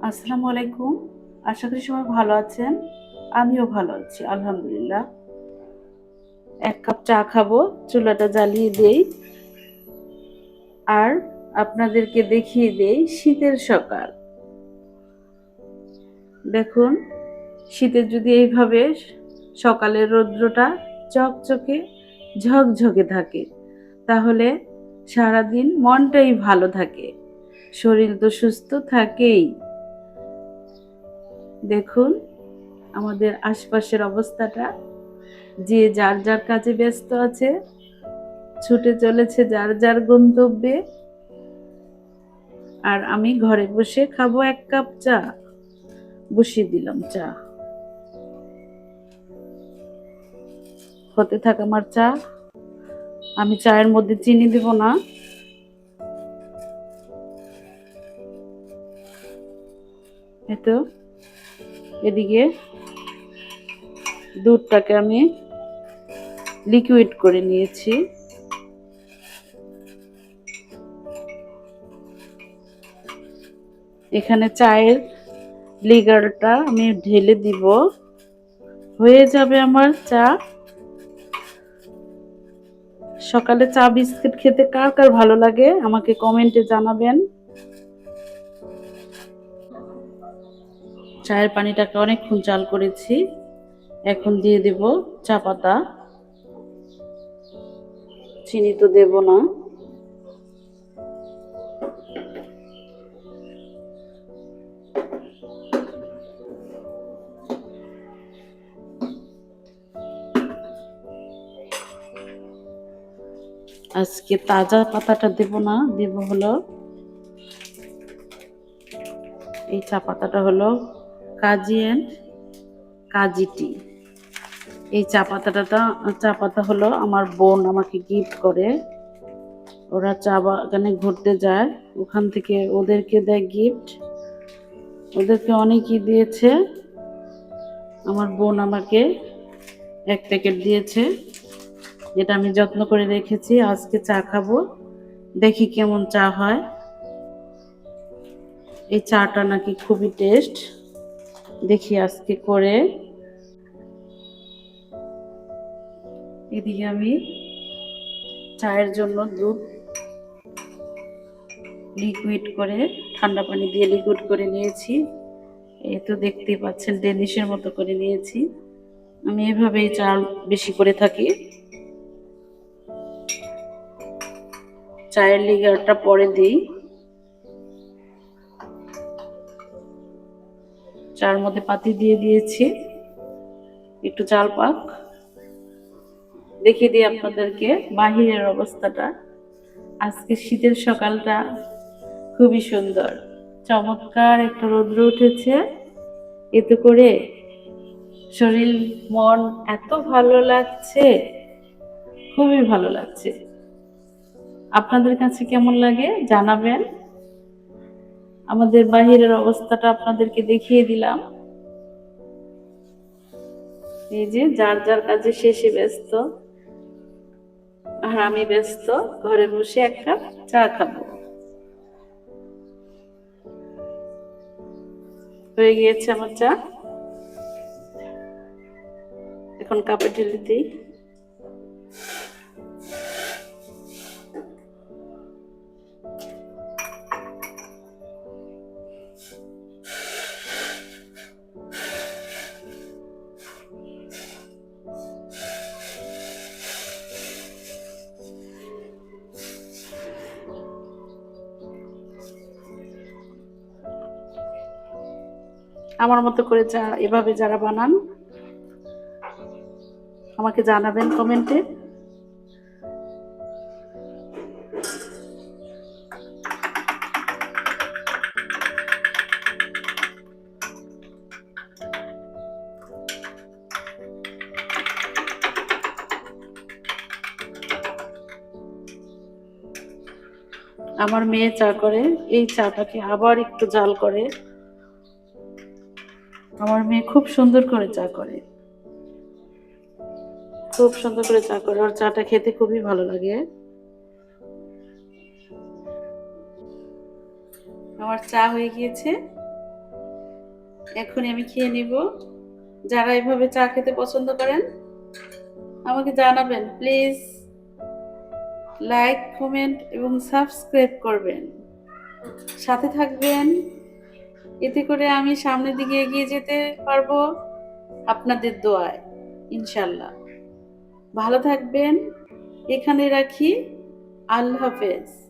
আসসালামু আলাইকুম। আশা করি সবাই ভালো আছেন। আমিও ভালো আছি আলহামদুলিল্লাহ। ১ কাপ চা খাবো, চুলাটা জ্বালিয়ে দেই। আর আপনাদেরকে দেখিয়ে দেই শীতের সকাল। দেখুন, শীতে যদি এইভাবে সকালের রৌদ্রটা চকচকে ঝকঝকে থাকে, তাহলে সারাদিন মনটাই ভালো থাকে। শরীর তো সুস্থ থাকেই। দেখুন আমাদের আশপাশের অবস্থাটা, যে যার যার কাজে ব্যস্ত আছে, ছুটে চলেছে যার যার গন্তব্যে। আর আমি ঘরে বসে খাবো ১ কাপ চা। বসিয়ে দিলাম চা। হতে থাক আমার চা। আমি চায়ের মধ্যে চিনি দেব না। এতো এদিকে দুধটাকে আমি লিকুইড করে নিয়েছি। এখানে চায়ের লিগারটা আমি ঢেলে দিব। হয়ে যাবে আমার চা। সকালে চা বিস্কিট খেতে কার কার ভালো লাগে আমাকে কমেন্টে জানাবেন। চায়ের পানিটাকে অনেকক্ষণ জাল করেছি। এখন দিয়ে দেব চা পাতা। চিনি তো দেব না। আজকে তাজা পাতাটা দেব না, দেব হলো এই চা পাতাটা হলো কাজি এন্ড কাজি টি। এই চা পাতা হলো আমার বোন আমাকে গিফট করে। ওরা চা বাগানে ঘুরতে যায়, ওখান থেকে ওদেরকে দেয় গিফট। ওদেরকে অনেকই দিয়েছে। আমার বোন আমাকে ১ প্যাকেট দিয়েছে, যেটা আমি যত্ন করে রেখেছি। আজকে চা খাবো, দেখি কেমন চা হয়। এই চাটা নাকি খুবই টেস্ট, দেখি আজকে করে। এদিকে আমি চায়ের জন্য দুধ লিকুইড করে, ঠান্ডা পানি দিয়ে লিকুইড করে নিয়েছি। এই তো দেখতেই পাচ্ছেন ডেনিশের মতো করে নিয়েছি। আমি এভাবেই চা বেশি করে থাকি। চায়ের লিগারটা পরে দিই। চার মধ্যে পাতি দিয়ে দিয়েছি, একটু জাল পাক। দেখিয়ে দিই আপনাদেরকে বাহিরের অবস্থাটা। আজকে শীতের সকালটা খুবই সুন্দর, চমৎকার একটা রৌদ্র উঠেছে। এতে করে শরীর মন এত ভালো লাগছে, খুবই ভালো লাগছে। আপনাদের কাছে কেমন লাগে জানাবেন। আমাদের বাহিরের অবস্থাটা আপনাদেরকে দেখিয়ে দিলাম। এই যে যার যার কাজে শেষে ব্যস্ত, আর আমি ব্যস্ত ঘরে বসে ১ কাপ চা খাবো। হয়ে গিয়েছে আমার চা। এখন কাপে ঢেলে দিই। আমার মতো করে চা এভাবে যারা বানান আমাকে জানাবেন কমেন্টে। আমার মেয়ে চা করে, এই চাটাকে আবার একটু জাল করে। আমার মেয়ে খুব সুন্দর করে চা করে, খুব সুন্দর করে চা করে। ওর চাটা খেতে খুবই ভালো লাগে। আমার চা হয়ে গিয়েছে। এখনই আমি খেয়ে নিব। যারা এভাবে চা খেতে পছন্দ করেন আমাকে জানাবেন প্লিজ। লাইক, কমেন্ট এবং সাবস্ক্রাইব করবেন, সাথে থাকবেন। এতে করে আমি সামনের দিকে এগিয়ে যেতে পারবো আপনাদের দোয়ায়, ইনশাল্লাহ। ভালো থাকবেন। এখানে রাখি। আল্লাহ হাফেজ।